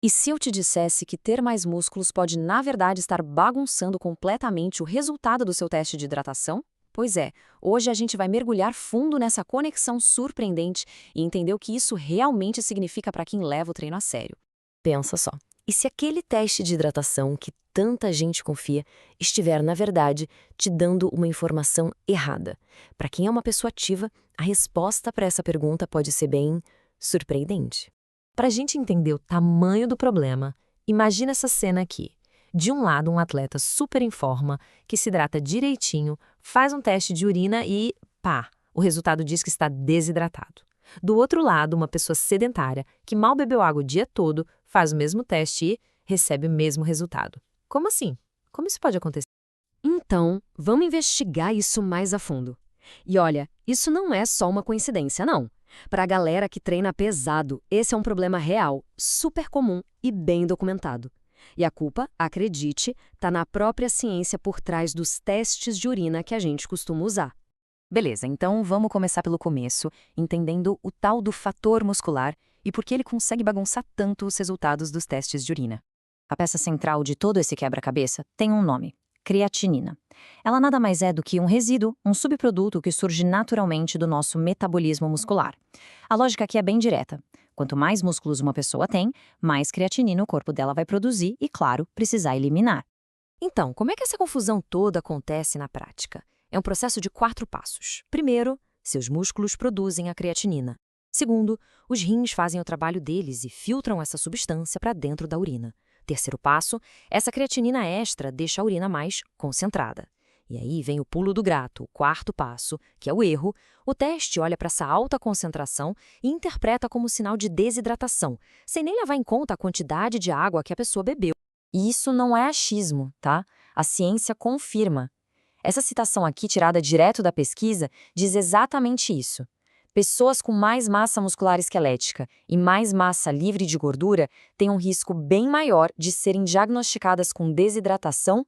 E se eu te dissesse que ter mais músculos pode, na verdade, estar bagunçando completamente o resultado do seu teste de hidratação? Pois é, hoje a gente vai mergulhar fundo nessa conexão surpreendente e entender o que isso realmente significa para quem leva o treino a sério. Pensa só. E se aquele teste de hidratação que tanta gente confia estiver, na verdade, te dando uma informação errada? Para quem é uma pessoa ativa, a resposta para essa pergunta pode ser bem surpreendente. Para a gente entender o tamanho do problema, imagina essa cena aqui. De um lado, um atleta super em forma, que se hidrata direitinho, faz um teste de urina e, pá, o resultado diz que está desidratado. Do outro lado, uma pessoa sedentária, que mal bebeu água o dia todo, faz o mesmo teste e recebe o mesmo resultado. Como assim? Como isso pode acontecer? Então, vamos investigar isso mais a fundo. E olha, isso não é só uma coincidência, não. Para a galera que treina pesado, esse é um problema real, super comum e bem documentado. E a culpa, acredite, está na própria ciência por trás dos testes de urina que a gente costuma usar. Beleza, então vamos começar pelo começo, entendendo o tal do fator muscular e por que ele consegue bagunçar tanto os resultados dos testes de urina. A peça central de todo esse quebra-cabeça tem um nome: creatinina. Ela nada mais é do que um resíduo, um subproduto que surge naturalmente do nosso metabolismo muscular. A lógica aqui é bem direta. Quanto mais músculos uma pessoa tem, mais creatinina o corpo dela vai produzir e, claro, precisar eliminar. Então, como é que essa confusão toda acontece na prática? É um processo de 4 passos. Primeiro, seus músculos produzem a creatinina. Segundo, os rins fazem o trabalho deles e filtram essa substância para dentro da urina. Terceiro passo, essa creatinina extra deixa a urina mais concentrada. E aí vem o pulo do gato, o quarto passo, que é o erro. O teste olha para essa alta concentração e interpreta como sinal de desidratação, sem nem levar em conta a quantidade de água que a pessoa bebeu. E isso não é achismo, tá? A ciência confirma. Essa citação aqui, tirada direto da pesquisa, diz exatamente isso. Pessoas com mais massa muscular esquelética e mais massa livre de gordura têm um risco bem maior de serem diagnosticadas com desidratação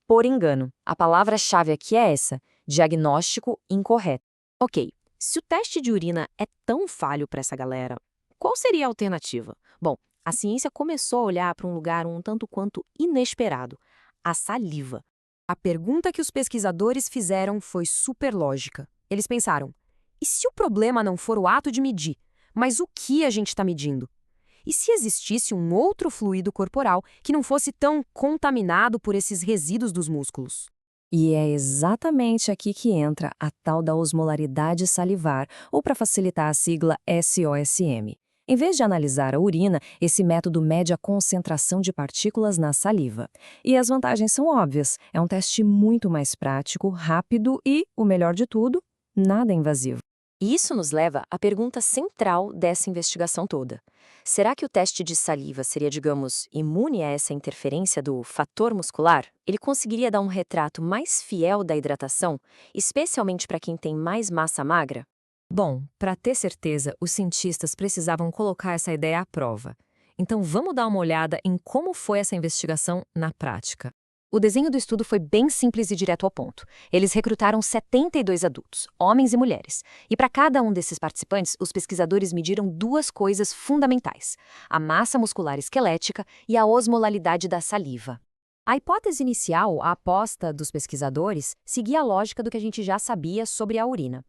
por engano. A palavra-chave aqui é essa: diagnóstico incorreto. Ok, se o teste de urina é tão falho para essa galera, qual seria a alternativa? Bom, a ciência começou a olhar para um lugar um tanto quanto inesperado: a saliva. A pergunta que os pesquisadores fizeram foi super lógica. Eles pensaram: e se o problema não for o ato de medir, mas o que a gente está medindo? E se existisse um outro fluido corporal que não fosse tão contaminado por esses resíduos dos músculos? E é exatamente aqui que entra a tal da osmolaridade salivar, ou para facilitar a sigla SOSM. Em vez de analisar a urina, esse método mede a concentração de partículas na saliva. E as vantagens são óbvias. É um teste muito mais prático, rápido e, o melhor de tudo, nada invasivo. E isso nos leva à pergunta central dessa investigação toda. Será que o teste de saliva seria, digamos, imune a essa interferência do fator muscular? Ele conseguiria dar um retrato mais fiel da hidratação, especialmente para quem tem mais massa magra? Bom, para ter certeza, os cientistas precisavam colocar essa ideia à prova. Então vamos dar uma olhada em como foi essa investigação na prática. O desenho do estudo foi bem simples e direto ao ponto. Eles recrutaram 72 adultos, homens e mulheres. E para cada um desses participantes, os pesquisadores mediram 2 coisas fundamentais: a massa muscular esquelética e a osmolalidade da saliva. A hipótese inicial, a aposta dos pesquisadores, seguia a lógica do que a gente já sabia sobre a urina.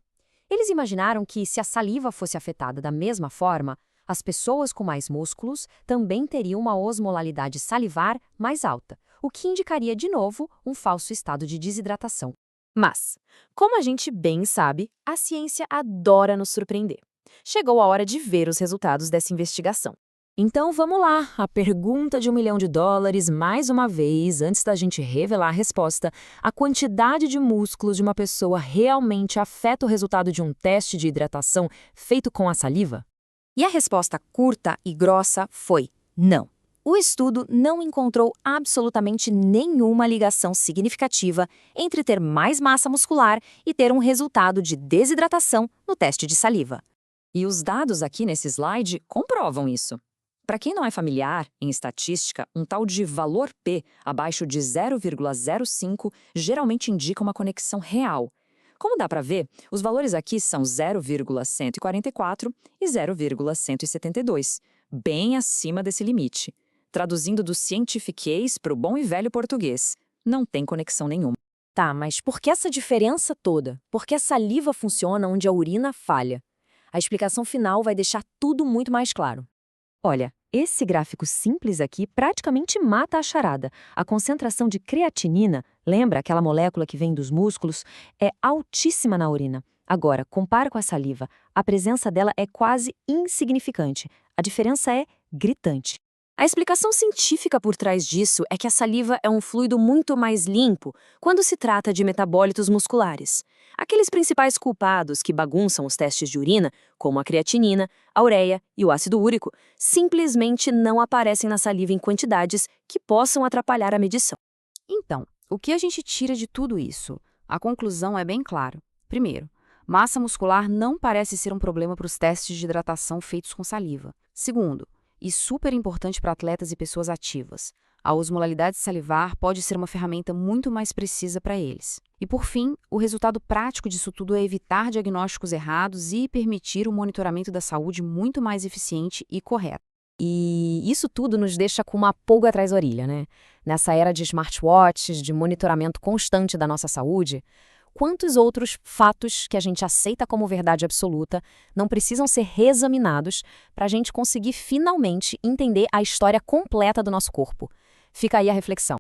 Eles imaginaram que, se a saliva fosse afetada da mesma forma, as pessoas com mais músculos também teriam uma osmolalidade salivar mais alta, o que indicaria, de novo, um falso estado de desidratação. Mas, como a gente bem sabe, a ciência adora nos surpreender. Chegou a hora de ver os resultados dessa investigação. Então vamos lá, a pergunta de $1 milhão, mais uma vez, antes da gente revelar a resposta: a quantidade de músculos de uma pessoa realmente afeta o resultado de um teste de hidratação feito com a saliva? E a resposta curta e grossa foi não. O estudo não encontrou absolutamente nenhuma ligação significativa entre ter mais massa muscular e ter um resultado de desidratação no teste de saliva. E os dados aqui nesse slide comprovam isso. Para quem não é familiar, em estatística, um tal de valor P abaixo de 0,05 geralmente indica uma conexão real. Como dá para ver, os valores aqui são 0,144 e 0,172, bem acima desse limite. Traduzindo do cientifiquês para o bom e velho português. Não tem conexão nenhuma. Tá, mas por que essa diferença toda? Por que a saliva funciona onde a urina falha? A explicação final vai deixar tudo muito mais claro. Olha, esse gráfico simples aqui praticamente mata a charada. A concentração de creatinina, lembra aquela molécula que vem dos músculos, é altíssima na urina. Agora, compara com a saliva. A presença dela é quase insignificante. A diferença é gritante. A explicação científica por trás disso é que a saliva é um fluido muito mais limpo quando se trata de metabólitos musculares. Aqueles principais culpados que bagunçam os testes de urina, como a creatinina, a ureia e o ácido úrico, simplesmente não aparecem na saliva em quantidades que possam atrapalhar a medição. Então, o que a gente tira de tudo isso? A conclusão é bem clara. Primeiro, massa muscular não parece ser um problema para os testes de hidratação feitos com saliva. Segundo, e super importante para atletas e pessoas ativas, a osmolaridade salivar pode ser uma ferramenta muito mais precisa para eles. E por fim, o resultado prático disso tudo é evitar diagnósticos errados e permitir um monitoramento da saúde muito mais eficiente e correto. E isso tudo nos deixa com uma pulga atrás da orelha, né? Nessa era de smartwatches, de monitoramento constante da nossa saúde, quantos outros fatos que a gente aceita como verdade absoluta não precisam ser reexaminados para a gente conseguir finalmente entender a história completa do nosso corpo? Fica aí a reflexão.